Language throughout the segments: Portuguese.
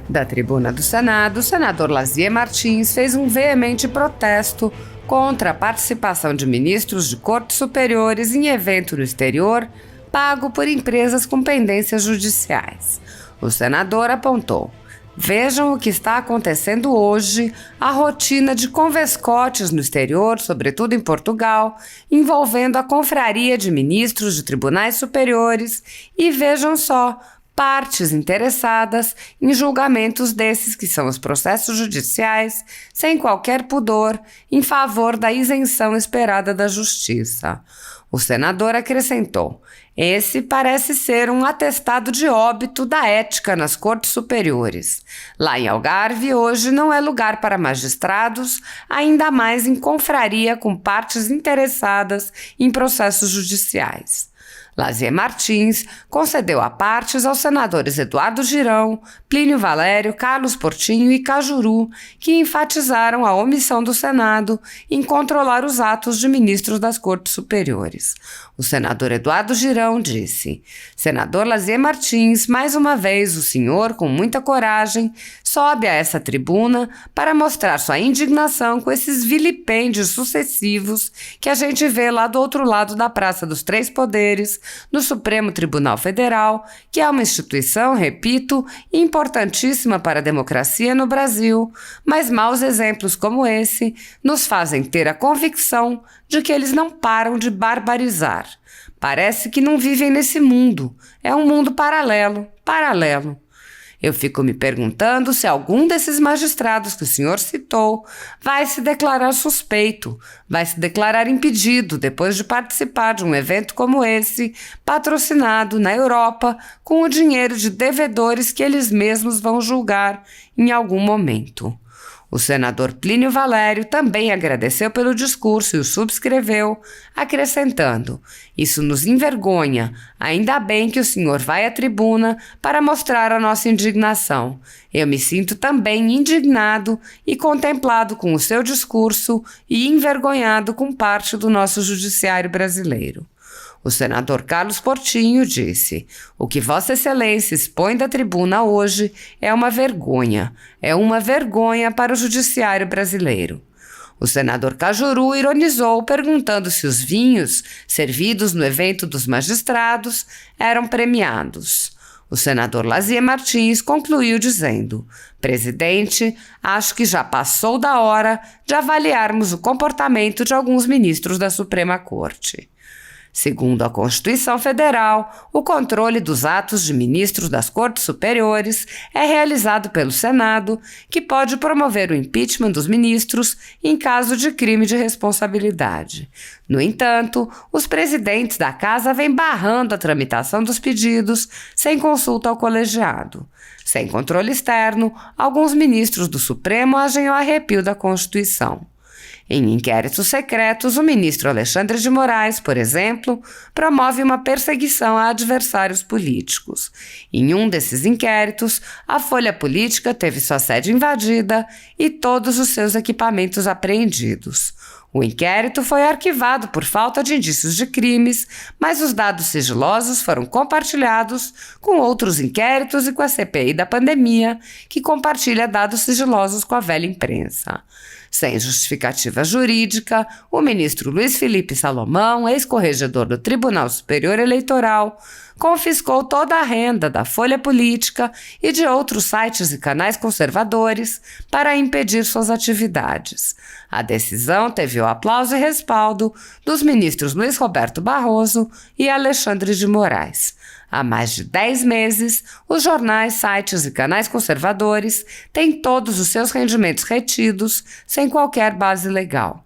Da tribuna do Senado, o senador Lazier Martins fez um veemente protesto contra a participação de ministros de cortes superiores em evento no exterior pago por empresas com pendências judiciais. O senador apontou: vejam o que está acontecendo hoje, a rotina de convescotes no exterior, sobretudo em Portugal, envolvendo a confraria de ministros de tribunais superiores, e vejam só, partes interessadas em julgamentos desses que são os processos judiciais, sem qualquer pudor, em favor da isenção esperada da justiça. O senador acrescentou: esse parece ser um atestado de óbito da ética nas cortes superiores. Lá em Algarve, hoje não é lugar para magistrados, ainda mais em confraria com partes interessadas em processos judiciais. Lazier Martins concedeu a partes aos senadores Eduardo Girão, Plínio Valério, Carlos Portinho e Cajuru, que enfatizaram a omissão do Senado em controlar os atos de ministros das Cortes Superiores. O senador Eduardo Girão disse: senador Lazier Martins, mais uma vez o senhor, com muita coragem, sobe a essa tribuna para mostrar sua indignação com esses vilipêndios sucessivos que a gente vê lá do outro lado da Praça dos Três Poderes, no Supremo Tribunal Federal, que é uma instituição, repito, importantíssima para a democracia no Brasil, mas maus exemplos como esse nos fazem ter a convicção de que eles não param de barbarizar. Parece que não vivem nesse mundo. É um mundo paralelo. Eu fico me perguntando se algum desses magistrados que o senhor citou vai se declarar suspeito, vai se declarar impedido depois de participar de um evento como esse, patrocinado na Europa com o dinheiro de devedores que eles mesmos vão julgar em algum momento. O senador Plínio Valério também agradeceu pelo discurso e o subscreveu, acrescentando: isso nos envergonha, ainda bem que o senhor vai à tribuna para mostrar a nossa indignação. Eu me sinto também indignado e contemplado com o seu discurso e envergonhado com parte do nosso judiciário brasileiro. O senador Carlos Portinho disse: o que Vossa Excelência expõe da tribuna hoje é uma vergonha para o judiciário brasileiro. O senador Cajuru ironizou, perguntando se os vinhos servidos no evento dos magistrados eram premiados. O senador Lazier Martins concluiu dizendo: presidente, acho que já passou da hora de avaliarmos o comportamento de alguns ministros da Suprema Corte. Segundo a Constituição Federal, o controle dos atos de ministros das Cortes Superiores é realizado pelo Senado, que pode promover o impeachment dos ministros em caso de crime de responsabilidade. No entanto, os presidentes da Casa vêm barrando a tramitação dos pedidos sem consulta ao colegiado. Sem controle externo, alguns ministros do Supremo agem ao arrepio da Constituição. Em inquéritos secretos, o ministro Alexandre de Moraes, por exemplo, promove uma perseguição a adversários políticos. Em um desses inquéritos, a Folha Política teve sua sede invadida e todos os seus equipamentos apreendidos. O inquérito foi arquivado por falta de indícios de crimes, mas os dados sigilosos foram compartilhados com outros inquéritos e com a CPI da pandemia, que compartilha dados sigilosos com a velha imprensa. Sem justificativa jurídica, o ministro Luiz Felipe Salomão, ex-corregedor do Tribunal Superior Eleitoral, confiscou toda a renda da Folha Política e de outros sites e canais conservadores para impedir suas atividades. A decisão teve o aplauso e respaldo dos ministros Luiz Roberto Barroso e Alexandre de Moraes. Há mais de 10 meses, os jornais, sites e canais conservadores têm todos os seus rendimentos retidos sem qualquer base legal.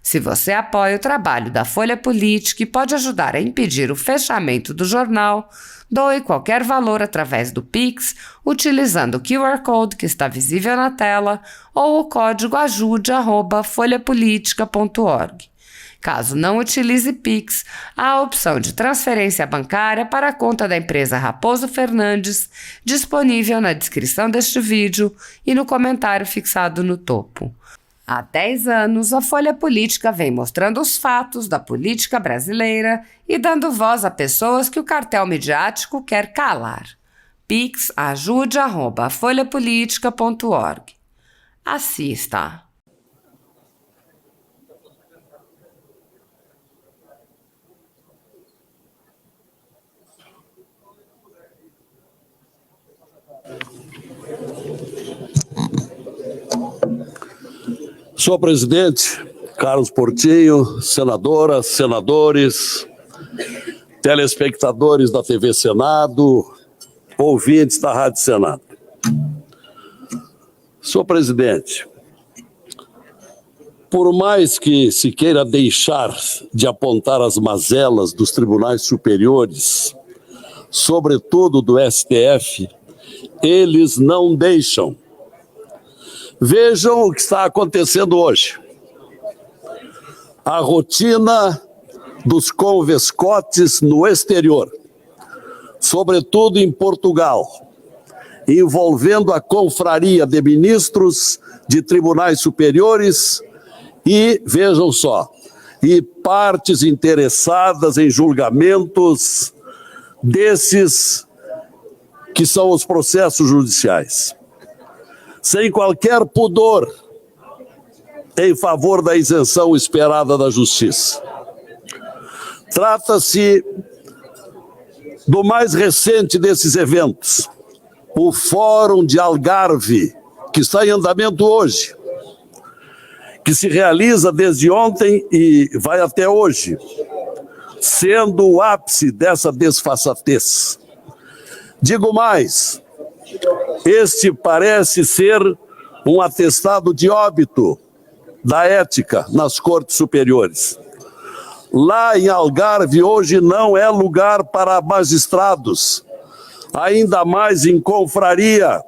Se você apoia o trabalho da Folha Política e pode ajudar a impedir o fechamento do jornal, doe qualquer valor através do Pix, utilizando o QR Code que está visível na tela ou o código ajude@folhapolitica.org. Caso não utilize Pix, há a opção de transferência bancária para a conta da empresa Raposo Fernandes, disponível na descrição deste vídeo e no comentário fixado no topo. Há 10 anos, a Folha Política vem mostrando os fatos da política brasileira e dando voz a pessoas que o cartel midiático quer calar. pix@ajude@folhapolitica.org. Assista! Senhor presidente, Carlos Portinho, senadoras, senadores, telespectadores da TV Senado, ouvintes da Rádio Senado. Senhor presidente, por mais que se queira deixar de apontar as mazelas dos tribunais superiores, sobretudo do STF, eles não deixam. Vejam o que está acontecendo hoje. A rotina dos convescotes no exterior, sobretudo em Portugal, envolvendo a confraria de ministros de tribunais superiores e, vejam só, e partes interessadas em julgamentos desses que são os processos judiciais. Sem qualquer pudor em favor da isenção esperada da justiça. Trata-se do mais recente desses eventos, o Fórum de Algarve, que está em andamento hoje, que se realiza desde ontem e vai até hoje, sendo o ápice dessa desfaçatez. Digo mais, este parece ser um atestado de óbito da ética nas cortes superiores. Lá em Algarve hoje não é lugar para magistrados, ainda mais em confraria,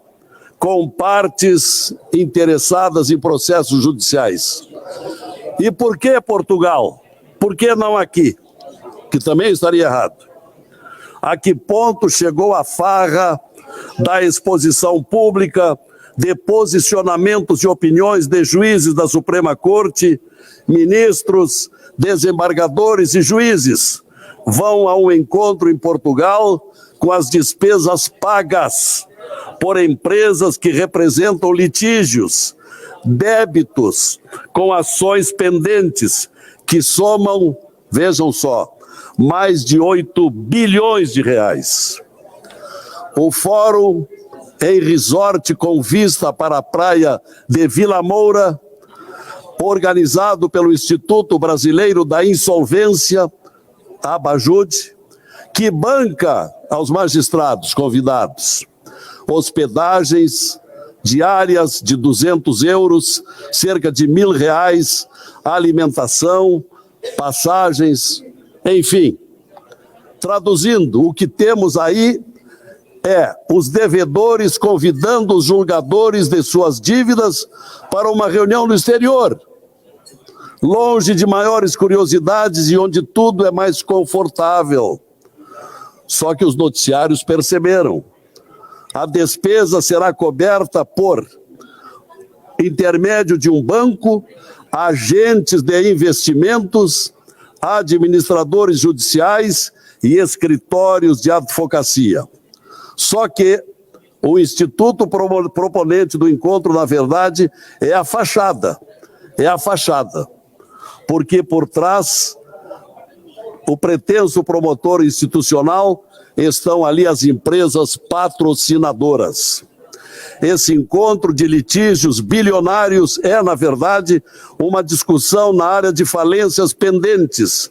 com partes interessadas em processos judiciais. E por que Portugal? Por que não aqui? Que também estaria errado. A que ponto chegou a farra da exposição pública, de posicionamentos e opiniões de juízes da Suprema Corte, ministros, desembargadores e juízes vão a um encontro em Portugal com as despesas pagas por empresas que representam litígios, débitos com ações pendentes que somam, vejam só, mais de 8 bilhões de reais. O fórum em resort com vista para a praia de Vila Moura, organizado pelo Instituto Brasileiro da Insolvência, Abajude, que banca aos magistrados convidados hospedagens diárias de 200 euros, cerca de R$1.000, alimentação, passagens, enfim. Traduzindo, o que temos aí os devedores convidando os julgadores de suas dívidas para uma reunião no exterior, longe de maiores curiosidades e onde tudo é mais confortável. Só que os noticiários perceberam. A despesa será coberta por intermédio de um banco, agentes de investimentos, administradores judiciais e escritórios de advocacia. Só que o instituto proponente do encontro, na verdade, é a fachada. É a fachada. Porque por trás, o pretenso promotor institucional, estão ali as empresas patrocinadoras. Esse encontro de litígios bilionários é, na verdade, uma discussão na área de falências pendentes,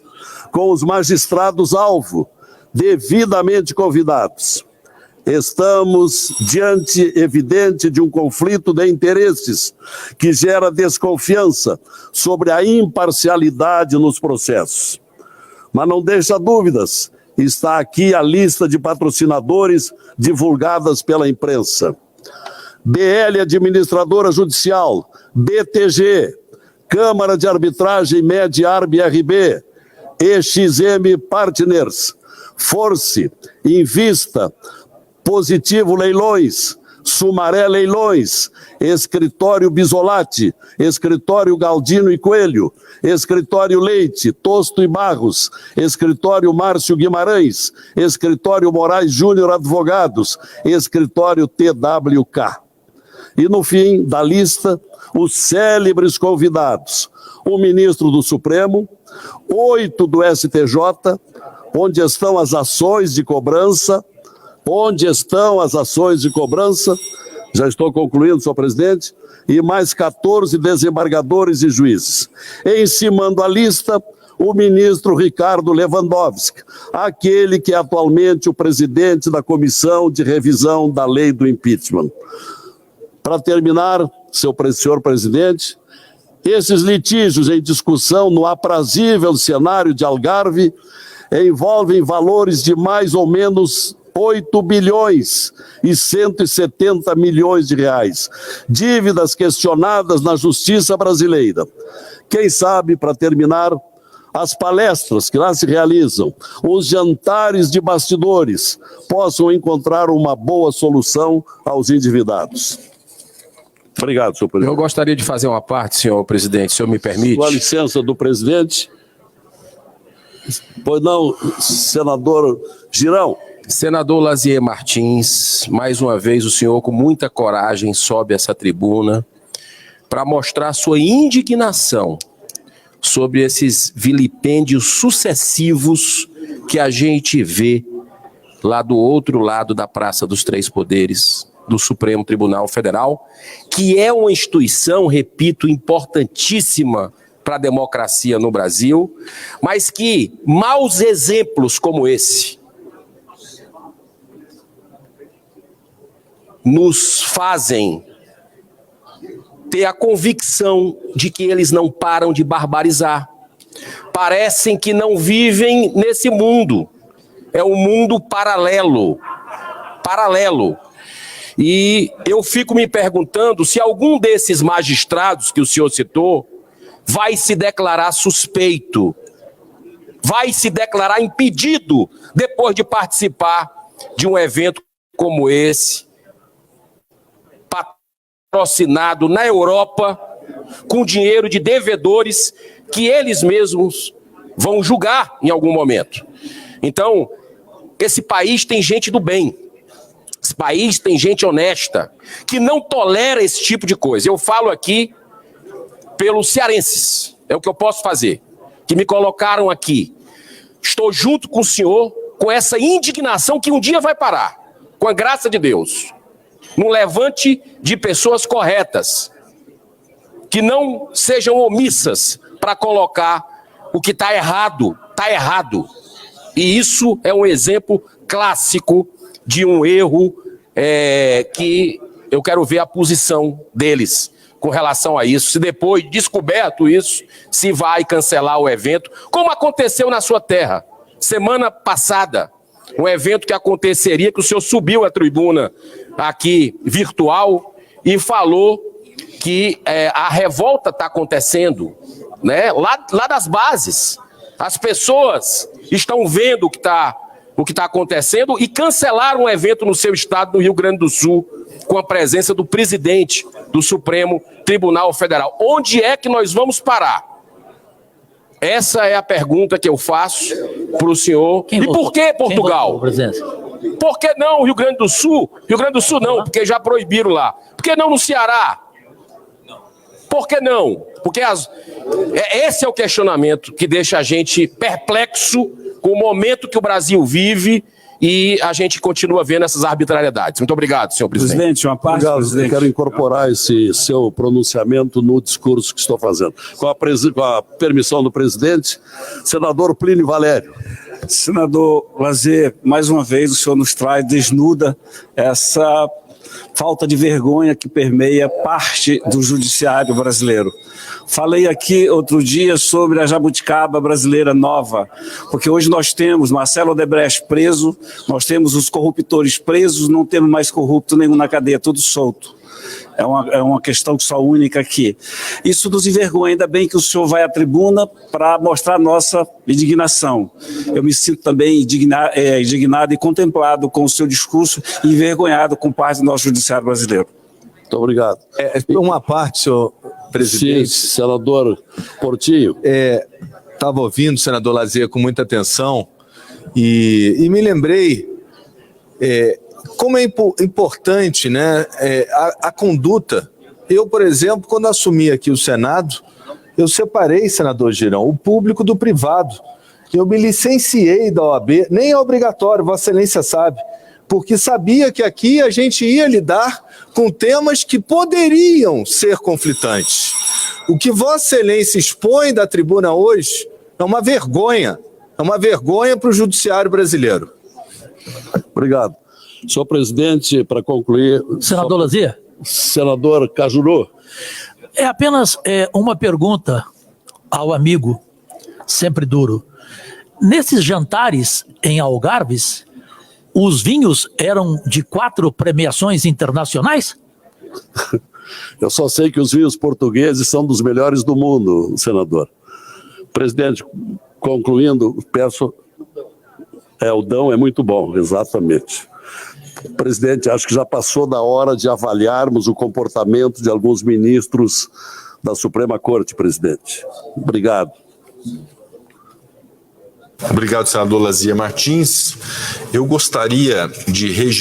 com os magistrados-alvo, devidamente convidados. Estamos diante evidente de um conflito de interesses que gera desconfiança sobre a imparcialidade nos processos. Mas não deixa dúvidas, está aqui a lista de patrocinadores divulgadas pela imprensa. BL Administradora Judicial, BTG, Câmara de Arbitragem Med-Arb RB, EXM Partners, Force, Invista, Positivo Leilões, Sumaré Leilões, Escritório Bisolati, Escritório Galdino e Coelho, Escritório Leite, Tosto e Barros, Escritório Márcio Guimarães, Escritório Moraes Júnior Advogados, Escritório TWK. E no fim da lista, os célebres convidados: o ministro do Supremo, 8 do STJ, onde estão as ações de cobrança, já estou concluindo, senhor presidente, e mais 14 desembargadores e juízes. Encimando a lista, o ministro Ricardo Lewandowski, aquele que é atualmente o presidente da Comissão de Revisão da Lei do Impeachment. Para terminar, senhor presidente, esses litígios em discussão no aprazível cenário de Algarve envolvem valores de mais ou menos 8 bilhões e 170 milhões de reais, dívidas questionadas na justiça brasileira. Quem sabe, para terminar, as palestras que lá se realizam, os jantares de bastidores, possam encontrar uma boa solução aos endividados. Obrigado, senhor presidente. Eu gostaria de fazer uma parte, senhor presidente, se o senhor me permite. Com a licença do presidente. Pois não, senador Girão. Senador Lazier Martins, mais uma vez o senhor com muita coragem sobe essa tribuna para mostrar sua indignação sobre esses vilipêndios sucessivos que a gente vê lá do outro lado da Praça dos Três Poderes, do Supremo Tribunal Federal, que é uma instituição, repito, importantíssima para a democracia no Brasil, mas que maus exemplos como esse nos fazem ter a convicção de que eles não param de barbarizar. Parecem que não vivem nesse mundo. É um mundo paralelo. E eu fico me perguntando se algum desses magistrados que o senhor citou vai se declarar suspeito, vai se declarar impedido depois de participar de um evento como esse, patrocinado na Europa, com dinheiro de devedores que eles mesmos vão julgar em algum momento. Então, esse país tem gente do bem, esse país tem gente honesta, que não tolera esse tipo de coisa. Eu falo aqui pelos cearenses, é o que eu posso fazer, que me colocaram aqui. Estou junto com o senhor, com essa indignação que um dia vai parar, com a graça de Deus. Num levante de pessoas corretas, que não sejam omissas para colocar o que está errado. E isso é um exemplo clássico de um erro que eu quero ver a posição deles com relação a isso. Se depois, descoberto isso, se vai cancelar o evento, como aconteceu na sua terra, semana passada. Um evento que aconteceria, que o senhor subiu à tribuna aqui virtual e falou que a revolta está acontecendo, né, lá das bases. As pessoas estão vendo o que está acontecendo e cancelaram um evento no seu estado, no Rio Grande do Sul, com a presença do presidente do Supremo Tribunal Federal. Onde é que nós vamos parar? Essa é a pergunta que eu faço para o senhor. E por que Portugal? Por que não Rio Grande do Sul? Rio Grande do Sul não, porque já proibiram lá. Por que não no Ceará? Por que não? Porque esse é o questionamento que deixa a gente perplexo com o momento que o Brasil vive e a gente continua vendo essas arbitrariedades. Muito obrigado, senhor presidente. Presidente, uma parte, Obrigado, presidente. eu quero incorporar esse seu pronunciamento no discurso que estou fazendo. Com a permissão do presidente, senador Plínio Valério. Senador Lazier, mais uma vez o senhor nos traz, desnuda essa falta de vergonha que permeia parte do judiciário brasileiro. Falei aqui outro dia sobre a jabuticaba brasileira nova, porque hoje nós temos Marcelo Odebrecht preso, nós temos os corruptores presos, não temos mais corrupto nenhum na cadeia, tudo solto. é uma questão só única aqui. Isso nos envergonha, ainda bem que o senhor vai à tribuna para mostrar a nossa indignação. Eu me sinto também indignado e contemplado com o seu discurso e envergonhado com parte do nosso judiciário brasileiro. Muito obrigado. Uma parte, senhor presidente. Sim, senador Portinho. Estava ouvindo o senador Lazier com muita atenção e me lembrei como é importante, né, a conduta. Eu, por exemplo, quando assumi aqui o Senado, eu separei, senador Girão, o público do privado. Eu me licenciei da OAB, nem é obrigatório, Vossa Excelência sabe, porque sabia que aqui a gente ia lidar com temas que poderiam ser conflitantes. O que Vossa Excelência expõe da tribuna hoje é uma vergonha para o judiciário brasileiro. Obrigado. Senhor presidente, para concluir... Senador Lazier? Senador Cajuru. É apenas uma pergunta ao amigo, sempre duro. Nesses jantares em Algarves, os vinhos eram de 4 premiações internacionais? Eu só sei que os vinhos portugueses são dos melhores do mundo, senador. Presidente, concluindo, peço... o Dão é muito bom, exatamente. Presidente, acho que já passou da hora de avaliarmos o comportamento de alguns ministros da Suprema Corte, presidente. Obrigado. Obrigado, senador Lazier Martins. Eu gostaria de registrar